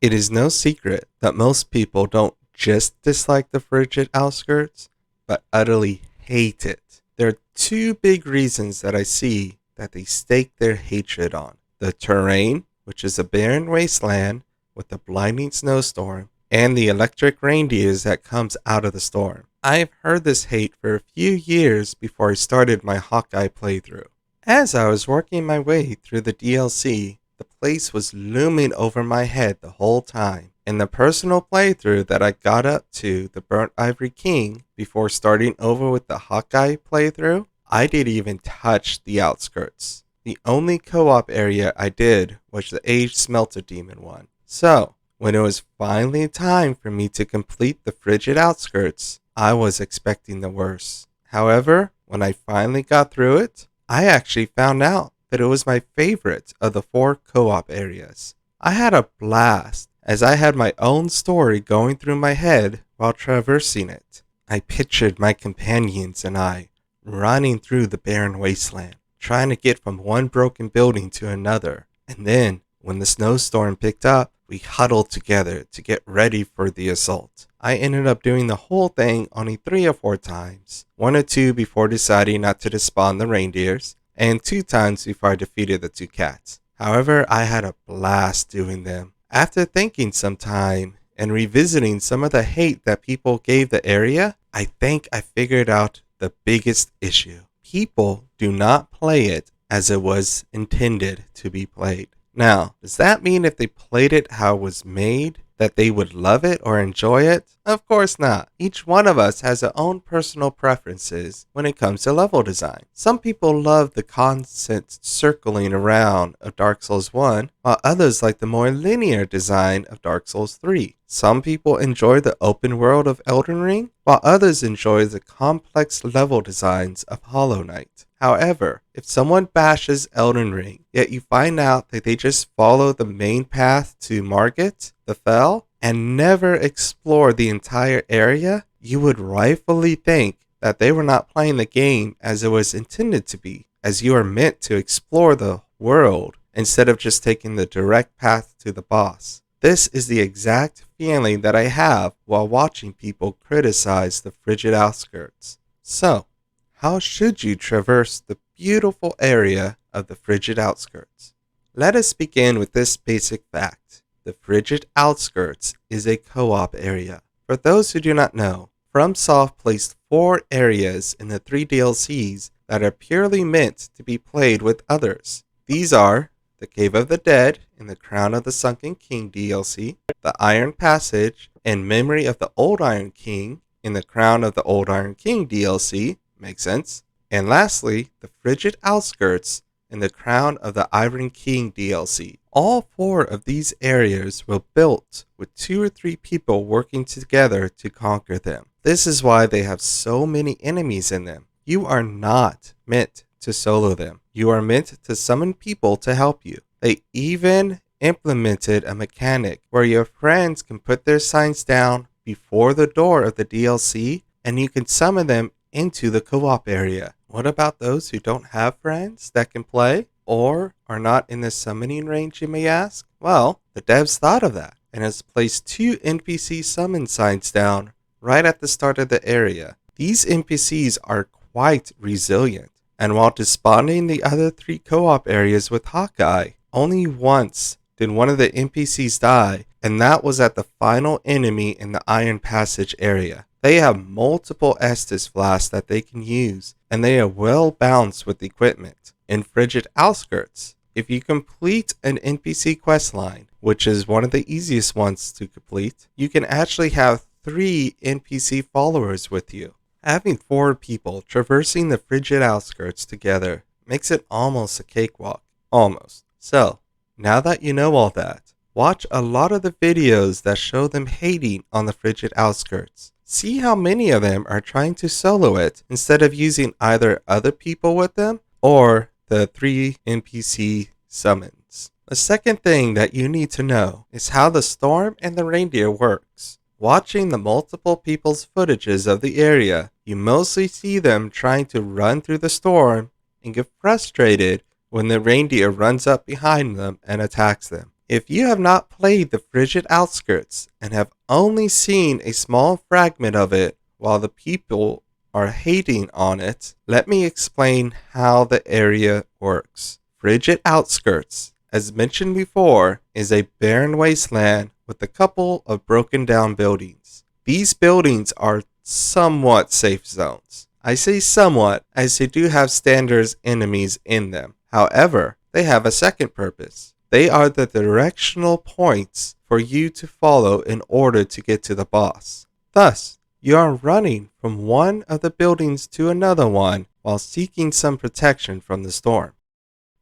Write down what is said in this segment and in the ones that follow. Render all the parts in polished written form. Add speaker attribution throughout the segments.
Speaker 1: It is no secret that most people don't just dislike the frigid outskirts, but utterly hate it. There are two big reasons that I see that they stake their hatred on: the terrain, which is a barren wasteland with a blinding snowstorm, and the electric reindeers that comes out of the storm. I've heard this hate for a few years before I started my Hawkeye playthrough. As I was working my way through the DLC, the place was looming over my head the whole time. In the personal playthrough that I got up to the Burnt Ivory King before starting over with the Hawkeye playthrough, I didn't even touch the outskirts. The only co-op area I did was the Aged Smelter Demon one. So, when it was finally time for me to complete the Frigid Outskirts, I was expecting the worst. However, when I finally got through it, I actually found out that it was my favorite of the four co-op areas. I had a blast as I had my own story going through my head while traversing it. I pictured my companions and I running through the barren wasteland, trying to get from one broken building to another. And then, when the snowstorm picked up, we huddled together to get ready for the assault. I ended up doing the whole thing only 3 or 4 times, 1 or 2 before deciding not to despawn the reindeers, and 2 times before I defeated the 2 cats. However, I had a blast doing them. After thinking some time and revisiting some of the hate that people gave the area, I think I figured out the biggest issue. People do not play it as it was intended to be played. Now, does that mean if they played it how it was made, that they would love it or enjoy it? Of course not. Each one of us has their own personal preferences when it comes to level design. Some people love the constant circling around of Dark Souls 1, while others like the more linear design of Dark Souls 3. Some people enjoy the open world of Elden Ring, while others enjoy the complex level designs of Hollow Knight. However, if someone bashes Elden Ring, yet you find out that they just follow the main path to Margit, the Fell, and never explore the entire area, you would rightfully think that they were not playing the game as it was intended to be, as you are meant to explore the world instead of just taking the direct path to the boss. This is the exact feeling that I have while watching people criticize the Frigid Outskirts. So, how should you traverse the beautiful area of the Frigid Outskirts? Let us begin with this basic fact. The Frigid Outskirts is a co-op area. For those who do not know, FromSoft placed 4 areas in the 3 DLCs that are purely meant to be played with others. These are the Cave of the Dead in the Crown of the Sunken King DLC, the Iron Passage in Memory of the Old Iron King in the Crown of the Old Iron King DLC, makes sense, and lastly, the Frigid Outskirts in the Crown of the Iron King DLC. All 4 of these areas were built with 2 or 3 people working together to conquer them. This is why they have so many enemies in them. You are not meant to solo them. You are meant to summon people to help you. They even implemented a mechanic where your friends can put their signs down before the door of the DLC and you can summon them into the co-op area. What about those who don't have friends that can play or are not in the summoning range, you may ask? Well, the devs thought of that and has placed 2 NPC summon signs down right at the start of the area. These NPCs are quite resilient, and while despawning the other 3 co-op areas with Hawkeye, only once did one of the NPCs die, and that was at the final enemy in the Iron Passage area. They have multiple Estus flasks that they can use, and they are well balanced with equipment. In Frigid Outskirts, if you complete an NPC questline, which is one of the easiest ones to complete, you can actually have 3 NPC followers with you. Having 4 people traversing the Frigid Outskirts together makes it almost a cakewalk. Almost. So, now that you know all that, watch a lot of the videos that show them hating on the Frigid Outskirts. See how many of them are trying to solo it instead of using either other people with them or the 3 NPC summons. The second thing that you need to know is how the storm and the reindeer works. Watching the multiple people's footages of the area, you mostly see them trying to run through the storm and get frustrated when the reindeer runs up behind them and attacks them. If you have not played the Frigid Outskirts and have only seen a small fragment of it while the people are hating on it, let me explain how the area works. Frigid Outskirts, as mentioned before, is a barren wasteland with a couple of broken down buildings. These buildings are somewhat safe zones. I say somewhat as they do have standard enemies in them. However, they have a second purpose. They are the directional points for you to follow in order to get to the boss. Thus, you are running from one of the buildings to another one while seeking some protection from the storm.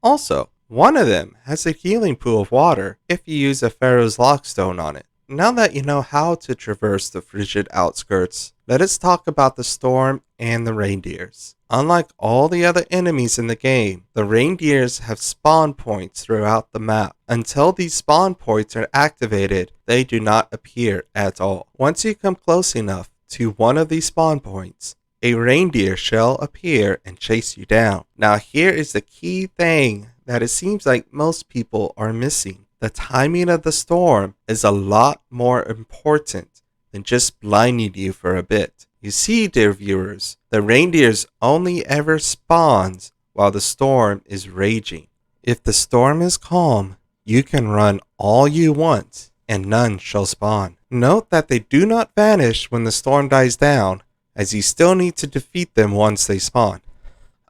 Speaker 1: Also, one of them has a healing pool of water if you use a Pharaoh's Lockstone on it. Now that you know how to traverse the Frigid Outskirts, let us talk about the storm and the reindeers. Unlike all the other enemies in the game, the reindeers have spawn points throughout the map. Until these spawn points are activated, they do not appear at all. Once you come close enough to one of these spawn points, a reindeer shall appear and chase you down. Now here is the key thing that it seems like most people are missing. The timing of the storm is a lot more important than just blinding you for a bit. You see, dear viewers, the reindeers only ever spawns while the storm is raging. If the storm is calm, you can run all you want and none shall spawn. Note that they do not vanish when the storm dies down, as you still need to defeat them once they spawn.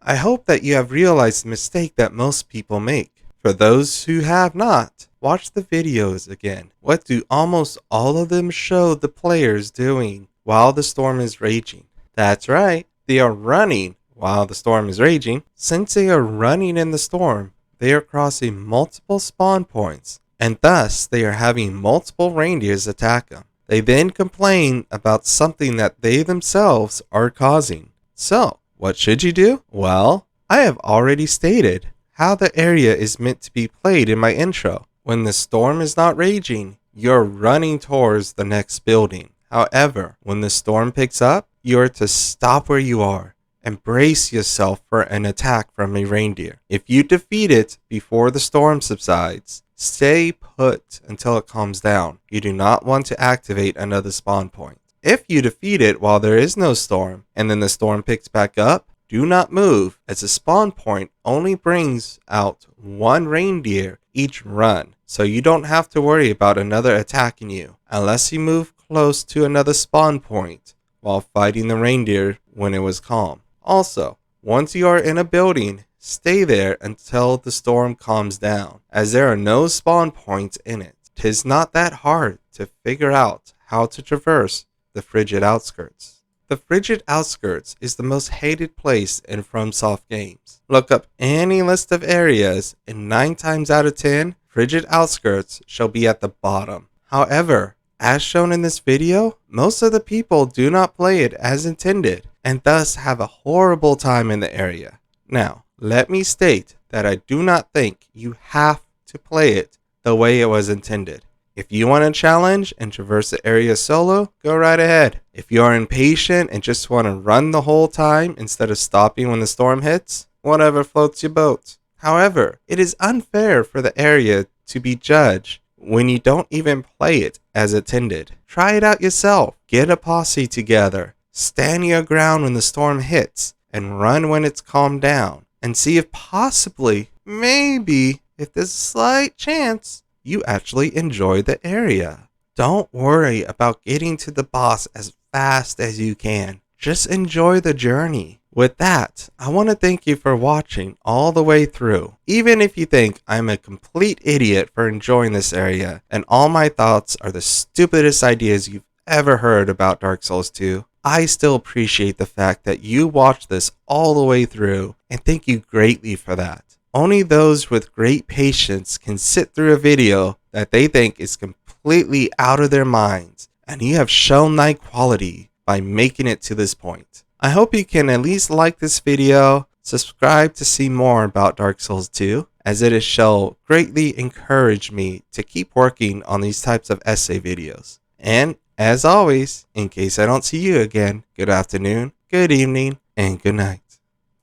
Speaker 1: I hope that you have realized the mistake that most people make. For those who have not, watch the videos again. What do almost all of them show the players doing while the storm is raging? That's right, they are running while the storm is raging. Since they are running in the storm, they are crossing multiple spawn points, and thus they are having multiple reindeers attack them. They then complain about something that they themselves are causing. So, what should you do? Well, I have already stated how the area is meant to be played in my intro. When the storm is not raging, you're running towards the next building. However, when the storm picks up, you are to stop where you are and brace yourself for an attack from a reindeer. If you defeat it before the storm subsides, stay put until it calms down. You do not want to activate another spawn point. If you defeat it while there is no storm, and then the storm picks back up, do not move, as the spawn point only brings out one reindeer each run, so you don't have to worry about another attacking you, unless you move close to another spawn point while fighting the reindeer when it was calm. Also, once you are in a building, stay there until the storm calms down, as there are no spawn points in it. 'Tis not that hard to figure out how to traverse the Frigid Outskirts. The Frigid Outskirts is the most hated place in FromSoft games. Look up any list of areas, and 9 times out of 10, Frigid Outskirts shall be at the bottom. However, as shown in this video, most of the people do not play it as intended, and thus have a horrible time in the area. Now, let me state that I do not think you have to play it the way it was intended. If you want a challenge and traverse the area solo, go right ahead. If you are impatient and just want to run the whole time instead of stopping when the storm hits, whatever floats your boat. However, it is unfair for the area to be judged when you don't even play it as intended. Try it out yourself. Get a posse together. Stand your ground when the storm hits and run when it's calmed down. And see if possibly, maybe, if there's a slight chance, you actually enjoy the area. Don't worry about getting to the boss as fast as you can. Just enjoy the journey. With that, I want to thank you for watching all the way through. Even if you think I'm a complete idiot for enjoying this area, and all my thoughts are the stupidest ideas you've ever heard about Dark Souls 2, I still appreciate the fact that you watched this all the way through, and thank you greatly for that. Only those with great patience can sit through a video that they think is completely out of their minds, and you have shown thy quality by making it to this point. I hope you can at least like this video, subscribe to see more about Dark Souls 2, as it shall greatly encourage me to keep working on these types of essay videos. And as always, in case I don't see you again, good afternoon, good evening, and good night.